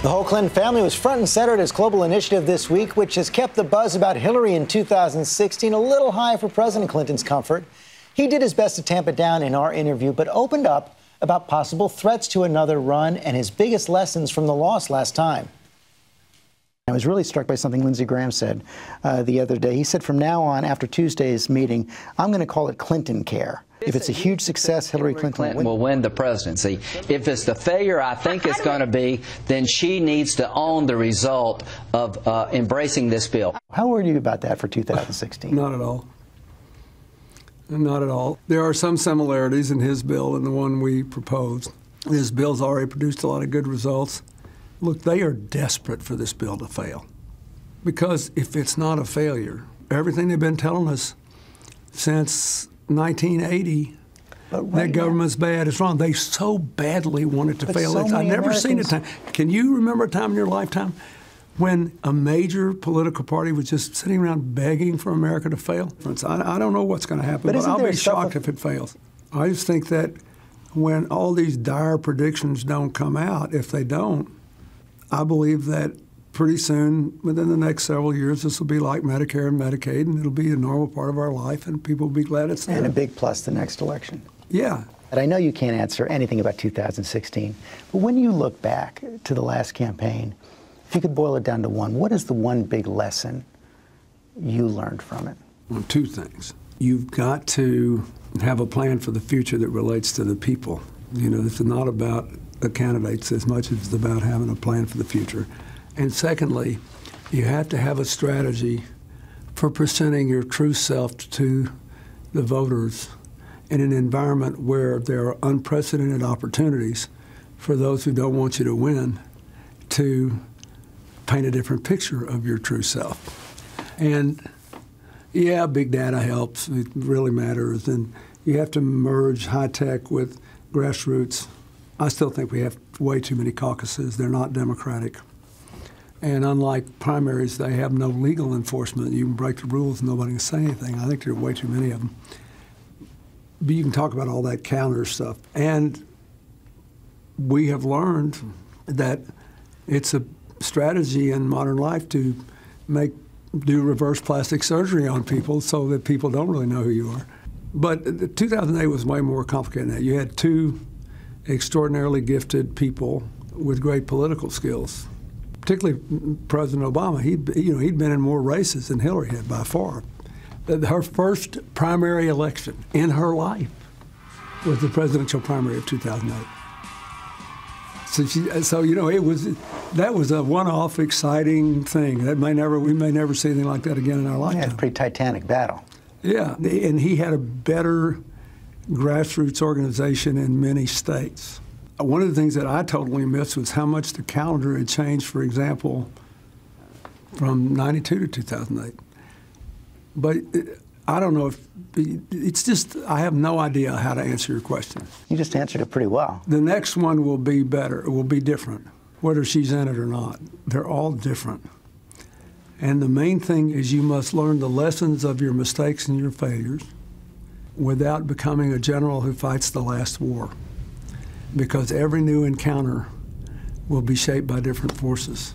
The whole Clinton family was front and center at his global initiative this week, which has kept the buzz about Hillary in 2016 a little high for President Clinton's comfort. He did his best to tamp it down in our interview, but opened up about possible threats to another run and his biggest lessons from the loss last time. I was really struck by something Lindsey Graham said the other day. He said, from now on, after Tuesday's meeting, I'm going to call it Clinton care. If it's a huge success, Hillary Clinton will win the presidency. If it's the failure I think it's going to be, then she needs to own the result of embracing this bill. How worried are you about that for 2016? Not at all. Not at all. There are some similarities in his bill and the one we proposed. His bill's already produced a lot of good results. Look, they are desperate for this bill to fail. Because if it's not a failure, everything they've been telling us since 1980, that government's bad, it's wrong. They so badly want it to fail. I've never seen a time. Can you remember a time in your lifetime when a major political party was just sitting around begging for America to fail? I don't know what's going to happen, but I'll be shocked if it fails. I just think that when all these dire predictions don't come out, if they don't, I believe that pretty soon, within the next several years, this will be like Medicare and Medicaid, and it'll be a normal part of our life, and people will be glad it's there. And a big plus the next election. Yeah. And I know you can't answer anything about 2016, but when you look back to the last campaign, if you could boil it down to one, what is the one big lesson you learned from it? Well, two things. You've got to have a plan for the future that relates to the people. You know, this is not about the candidates as much as it's about having a plan for the future. And secondly, you have to have a strategy for presenting your true self to the voters in an environment where there are unprecedented opportunities for those who don't want you to win to paint a different picture of your true self. And yeah, big data helps. It really matters. And you have to merge high tech with grassroots. I still think we have way too many caucuses. They're not democratic. And unlike primaries, they have no legal enforcement. You can break the rules and nobody can say anything. I think there are way too many of them. But you can talk about all that counter stuff. And we have learned that it's a strategy in modern life to do reverse plastic surgery on people so that people don't really know who you are. But 2008 was way more complicated than that. You had two extraordinarily gifted people with great political skills. Particularly President Obama, he'd been in more races than Hillary had by far. Her first primary election in her life was the presidential primary of 2008. So that was a one-off exciting thing. We may never see anything like that again in our lifetime. Yeah, it's a pretty titanic battle. Yeah, and he had a better grassroots organization in many states. One of the things that I totally missed was how much the calendar had changed, for example, from 92 to 2008. But I don't know if, it's just, I have no idea how to answer your question. You just answered it pretty well. The next one will be better, it will be different, whether she's in it or not. They're all different. And the main thing is you must learn the lessons of your mistakes and your failures without becoming a general who fights the last war. Because every new encounter will be shaped by different forces.